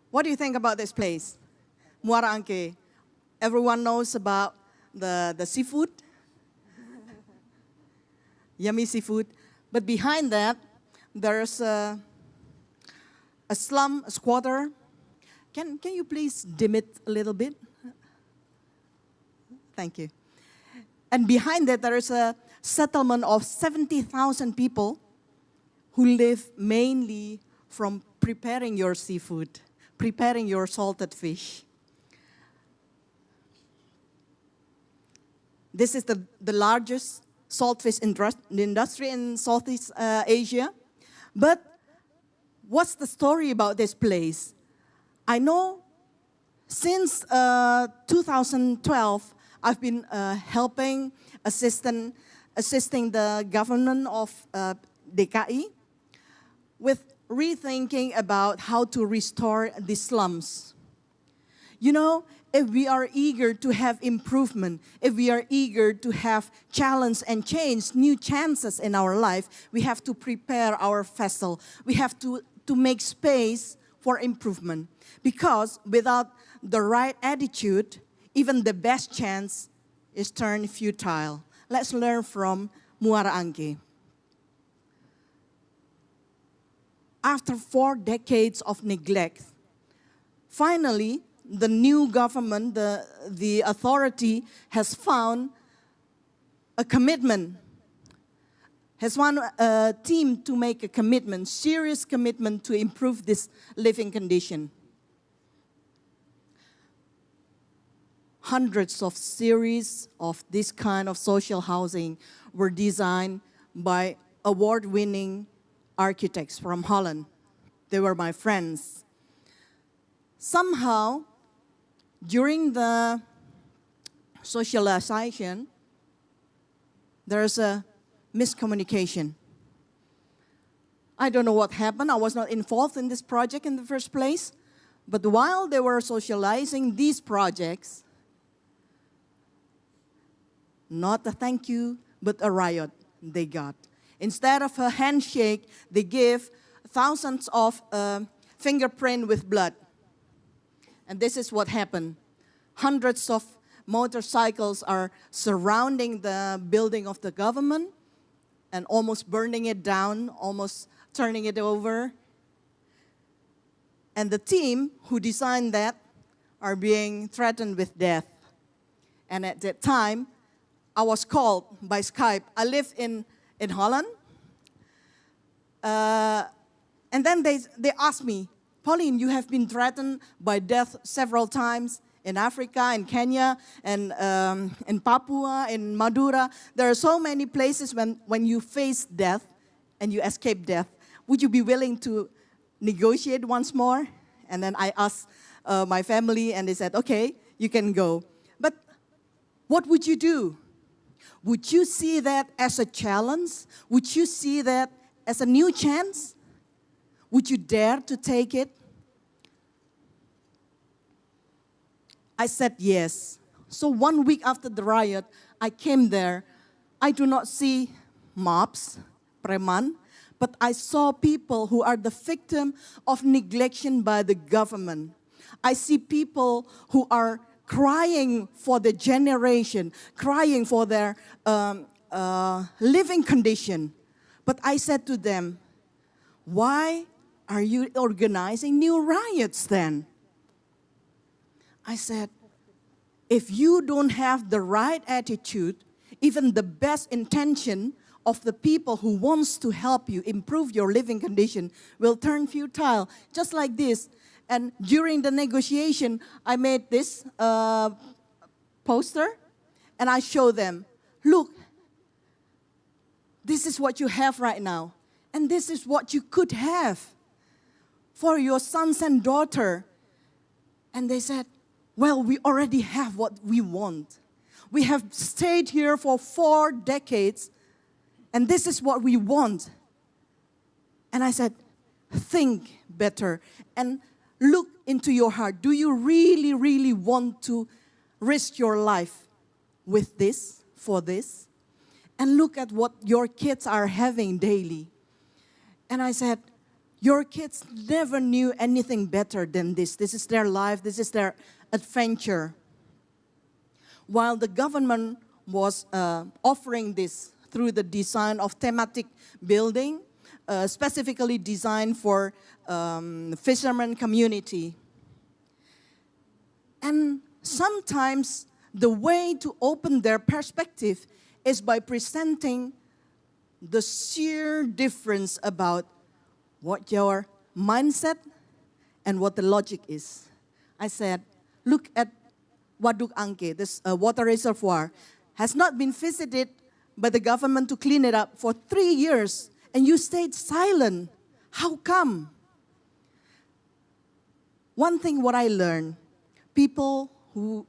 What do you think about this place? Muara Angke. Everyone knows about the seafood, yummy seafood. But behind that, there's a slum, a squatter. Can you please dim it a little bit? Thank you. And behind that, there is a settlement of 70,000 people who live mainly from preparing your seafood, preparing your salted fish. This is the largest salt fish industry in Southeast Asia. But what's the story about this place? I know since 2012, I've been helping, assisting the government of DKI with rethinking about how to restore the slums. You know, if we are eager to have improvement, if we are eager to have challenge and change, new chances in our life, we have to prepare our vessel. We have to make space for improvement. Because without the right attitude, even the best chance is turned futile. Let's learn from Muara Angke. After 4 decades of neglect, finally, the new government, the authority has found a commitment, has found a team to make a commitment, serious commitment to improve this living condition. Hundreds of series of this kind of social housing were designed by award-winning architects from Holland. They were my friends. Somehow, during the socialization, there's a miscommunication. I don't know what happened. I was not involved in this project in the first place. But while they were socializing these projects, not a thank you, but a riot they got. Instead of a handshake, they gave thousands of fingerprints with blood. And this is what happened. Hundreds of motorcycles are surrounding the building of the government and almost burning it down, almost turning it over. And the team who designed that are being threatened with death. And at that time, I was called by Skype. I live in Holland. And then they asked me, Pauline, you have been threatened by death several times in Africa, in Kenya, and in Papua, in Madura. There are so many places when you face death and you escape death. Would you be willing to negotiate once more? And then I asked my family, and they said, okay, you can go. But what would you do? Would you see that as a challenge? Would you see that as a new chance? Would you dare to take it? I said yes. So 1 week after the riot, I came there. I do not see mobs, preman, but I saw people who are the victim of neglection by the government. I see people who are crying for the generation, crying for their living condition. But I said to them, why are you organizing new riots then? I said, if you don't have the right attitude, even the best intention of the people who wants to help you improve your living condition will turn futile, just like this. And during the negotiation, I made this poster, and I showed them, look, this is what you have right now, and this is what you could have for your sons and daughter. And they said, well, we already have what we want. We have stayed here for 4 decades, and this is what we want. And I said, think better and look into your heart. Do you really, really want to risk your life with this, for this? And look at what your kids are having daily. And I said, Your kids never knew anything better than this. This is their life. This is their adventure. While the government was offering this through the design of thematic building, specifically designed for fishermen community. And sometimes the way to open their perspective is by presenting the sheer difference about what your mindset and what the logic is. I said, look at Waduk Angke, this water reservoir, has not been visited by the government to clean it up for 3 years, and you stayed silent. How come? One thing what I learned, people who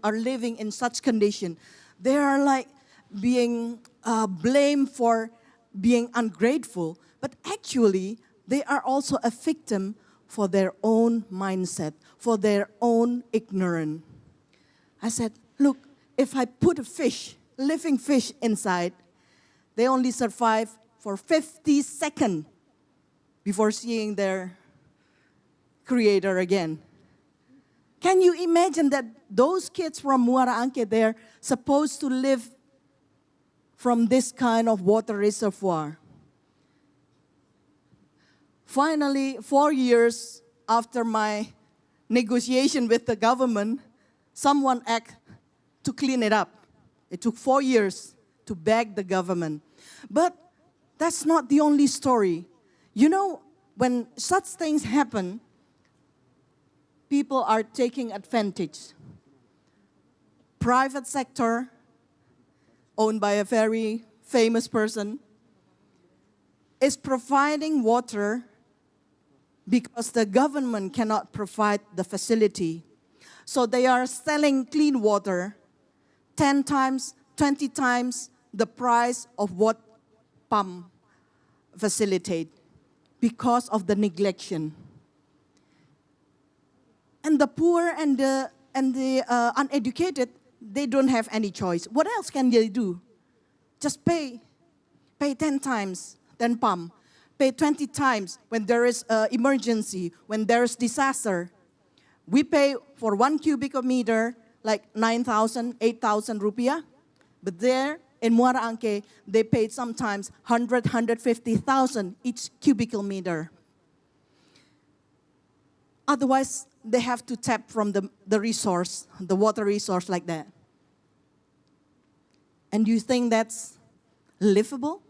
are living in such condition, they are like being blamed for being ungrateful, but actually they are also a victim for their own mindset, for their own ignorance. I said, look, if I put a fish, living fish inside, they only survive for 50 seconds before seeing their creator again. Can you imagine that those kids from Muara Angke, they're supposed to live from this kind of water reservoir? Finally, 4 years after my negotiation with the government, someone asked to clean it up. It took 4 years to beg the government. But that's not the only story. You know, when such things happen, people are taking advantage. Private sector, owned by a very famous person, is providing water because the government cannot provide the facility. So they are selling clean water 10 times, 20 times the price of what pump facilitate because of the neglection. And the poor and the uneducated, they don't have any choice. What else can they do? Just pay 10 times, then pump. Pay 20 times when there is an emergency, when there is disaster. We pay for 1 cubic meter like 9,000, 8,000 rupiah. But there in Muara Angke, they paid sometimes 100, 150,000 each cubical meter. Otherwise, they have to tap from the resource, the water resource like that. And you think that's livable?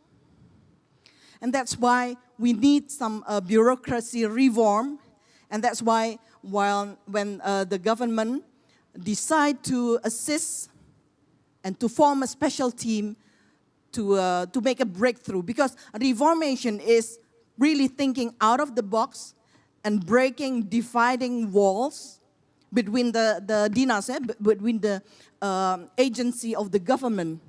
And that's why we need some bureaucracy reform. And that's why when the government decide to assist and to form a special team to make a breakthrough, because reformation is really thinking out of the box and breaking, dividing walls between the dinas, between the agency of the government.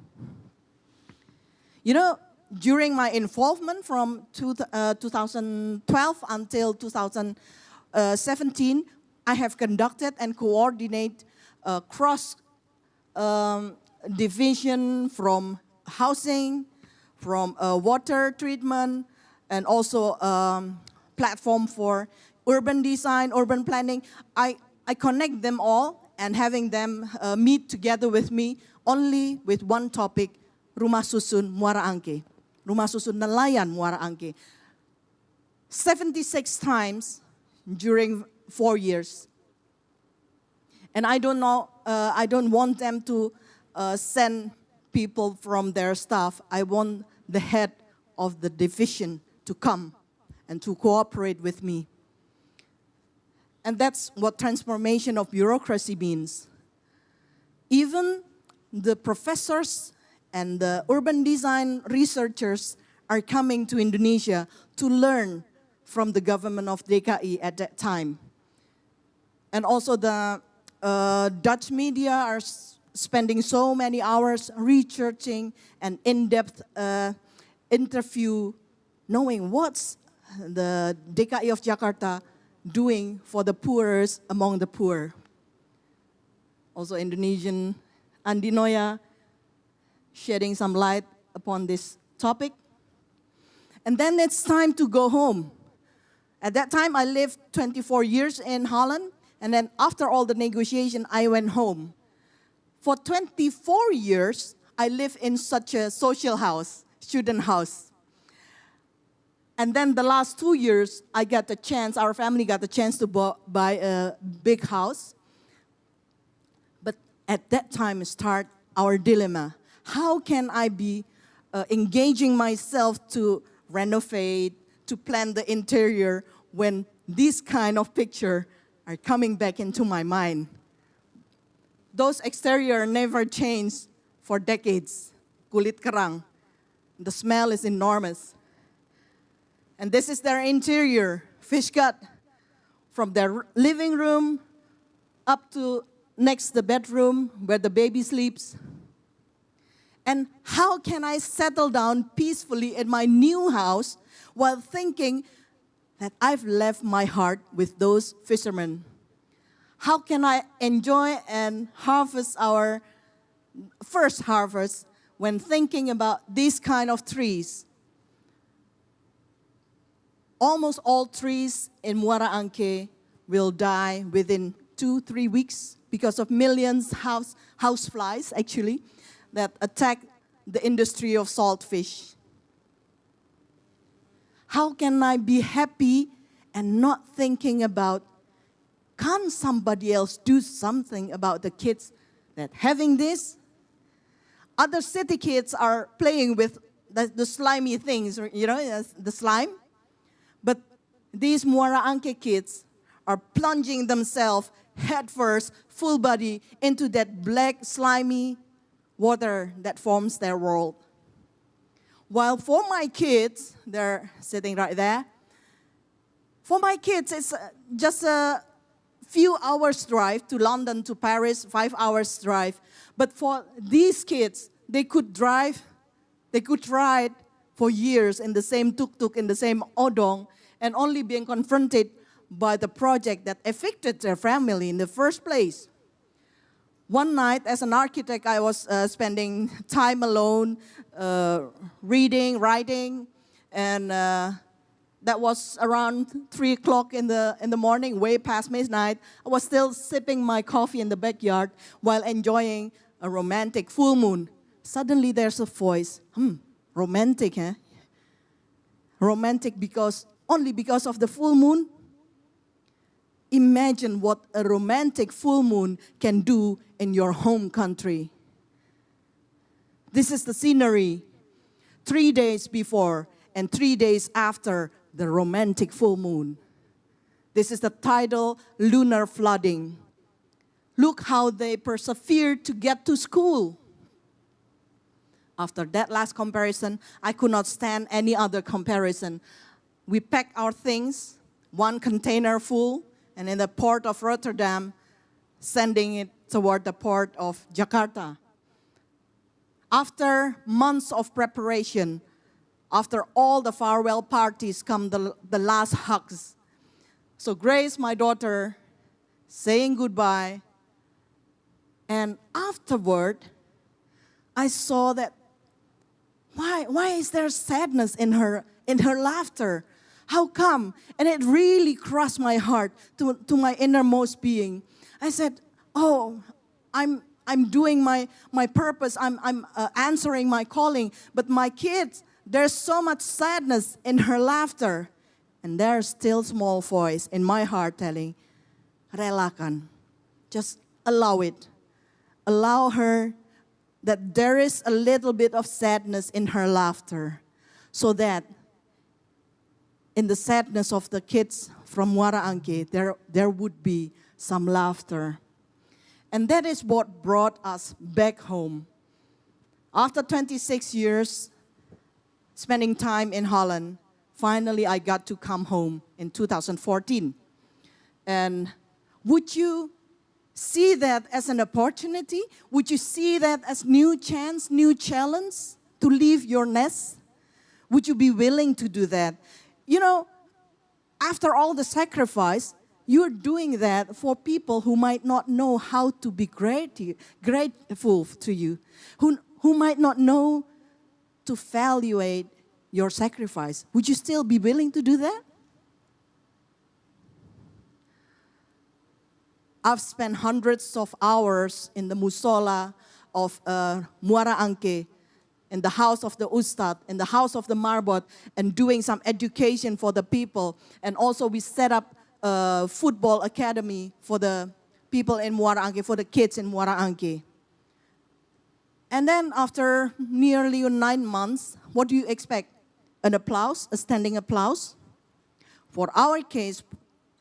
You know, during my involvement from 2012 until 2017, I have conducted and coordinated cross division from housing, from water treatment, and also platform for urban design, urban planning. I connect them all and having them meet together with me only with one topic, Rumah Susun Muara Angke. Rumah Susun Nelayan Muara Angke. 76 times during 4 years. And I don't know, I don't want them to send people from their staff. I want the head of the division to come and to cooperate with me. And that's what transformation of bureaucracy means. Even the professors and the urban design researchers are coming to Indonesia to learn from the government of DKI at that time. And also the Dutch media are spending so many hours researching an in-depth interview, knowing what's the DKI of Jakarta doing for the poorest among the poor. Also Indonesian Andi Noya shedding some light upon this topic. And then it's time to go home. At that time, I lived 24 years in Holland, and then after all the negotiation, I went home. For 24 years, I lived in such a social house, student house. And then the last 2 years, our family got the chance to buy a big house. But at that time start our dilemma. How can I be engaging myself to renovate, to plan the interior when these kind of picture are coming back into my mind? Those exterior never changed for decades. Kulit kerang. The smell is enormous. And this is their interior, fish gut, from their living room up to next the bedroom where the baby sleeps. And how can I settle down peacefully in my new house while thinking that I've left my heart with those fishermen? How can I enjoy and harvest our first harvest when thinking about these kind of trees? Almost all trees in Muara Angke will die within 2-3 weeks because of millions house flies, actually, that attack the industry of salt fish. How can I be happy and not thinking about, can't somebody else do something about the kids that having this? Other city kids are playing with the slimy things, the slime. But these Muara Angke kids are plunging themselves headfirst, full body, into that black, slimy water that forms their world. While for my kids, they're sitting right there. For my kids, it's just a few hours drive to London, to Paris, 5 hours drive. But for these kids, they could ride for years in the same tuk-tuk, in the same odong, and only being confronted by the project that affected their family in the first place. One night, as an architect, I was spending time alone, reading, writing, and that was around 3 o'clock in the morning, way past midnight. I was still sipping my coffee in the backyard while enjoying a romantic full moon. Suddenly, there's a voice. Romantic, eh? Romantic only because of the full moon? Imagine what a romantic full moon can do in your home country. This is the scenery 3 days before and 3 days after the romantic full moon. This is the tidal lunar flooding. Look how they persevered to get to school. After that last comparison, I could not stand any other comparison. We packed our things, 1 container full, and in the port of Rotterdam, sending it toward the port of Jakarta. After months of preparation, after all the farewell parties come the last hugs. So Grace, my daughter, saying goodbye, and afterward, I saw that why is there sadness in her laughter? How come? And it really crushed my heart to my innermost being. I said, oh, I'm doing my purpose. I'm answering my calling. But my kids, there's so much sadness in her laughter. And there's still small voice in my heart telling, relakan. Just allow it. Allow her that there is a little bit of sadness in her laughter, so that in the sadness of the kids from Muara Angke, there would be some laughter. And that is what brought us back home. After 26 years spending time in Holland, finally I got to come home in 2014. And would you see that as an opportunity? Would you see that as new chance, new challenge to leave your nest? Would you be willing to do that? You know, after all the sacrifice, you're doing that for people who might not know how to be grateful to you, who might not know to evaluate your sacrifice. Would you still be willing to do that? I've spent hundreds of hours in the musola of Muara Angke, in the house of the Ustad, in the house of the Marbot, and doing some education for the people. And also we set up a football academy for the people in Muara Angke, for the kids in Muara Angke. And then after nearly 9 months, what do you expect? An applause, a standing applause? For our case,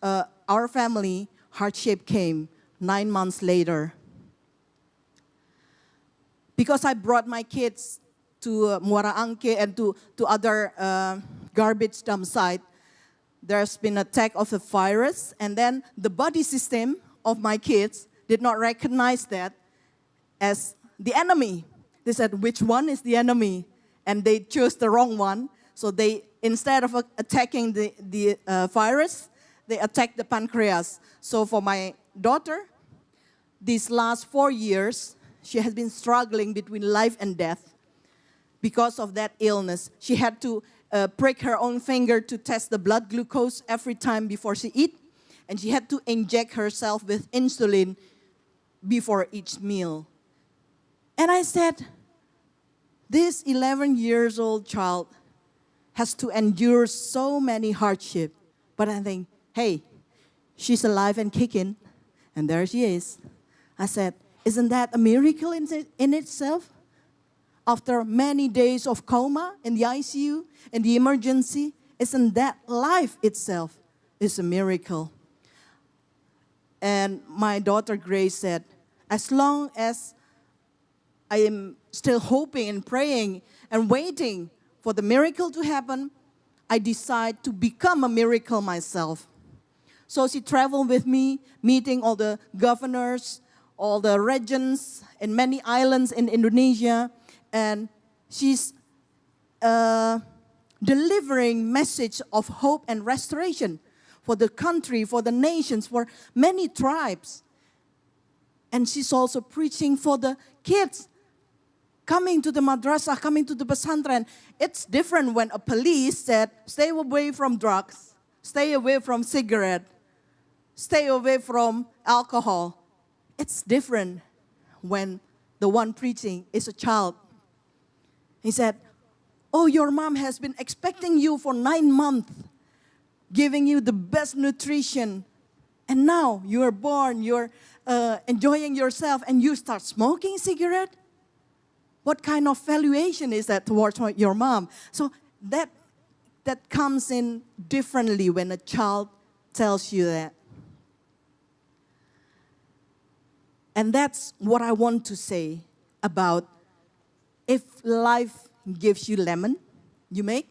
our family, hardship came 9 months later. Because I brought my kids to Muara Angke and to other garbage dump site, there's been an attack of the virus, and then the body system of my kids did not recognize that as the enemy. They said, which one is the enemy? And they chose the wrong one. So they, instead of attacking the virus, they attacked the pancreas. So for my daughter, these last 4 years, she has been struggling between life and death because of that illness. She had to prick her own finger to test the blood glucose every time before she eat, and she had to inject herself with insulin before each meal. And I said, this 11-year-old child has to endure so many hardships. But I think, hey, she's alive and kicking, and there she is. I said, isn't that a miracle in itself? After many days of coma in the ICU, in the emergency, isn't that life itself is a miracle? And my daughter Grace said, as long as I am still hoping and praying and waiting for the miracle to happen, I decide to become a miracle myself. So she traveled with me, meeting all the governors, all the regions in many islands in Indonesia, and she's delivering message of hope and restoration for the country, for the nations, for many tribes. And she's also preaching for the kids coming to the madrasah, coming to the pesantren. It's different when a police said, stay away from drugs, stay away from cigarette, stay away from alcohol. It's different when the one preaching is a child. He said, oh, your mom has been expecting you for 9 months, giving you the best nutrition. And now you are born, you're enjoying yourself, and you start smoking cigarette? What kind of valuation is that towards your mom? So that comes in differently when a child tells you that. And that's what I want to say about if life gives you lemon, you make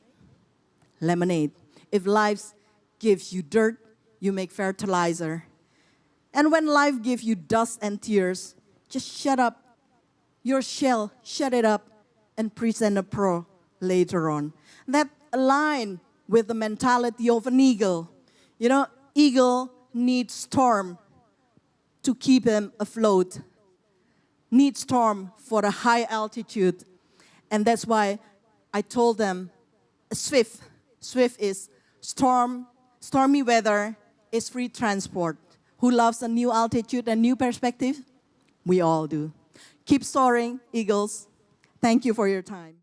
lemonade. If life gives you dirt, you make fertilizer. And when life gives you dust and tears, just shut up your shell, shut it up, and present a pro later on. That aligns with the mentality of an eagle. You know, eagle needs storm to keep them afloat, needs storm for a high altitude. And that's why I told them, swift is stormy weather is free transport. Who loves a new altitude and new perspective? We all do. Keep soaring, eagles. Thank you for your time.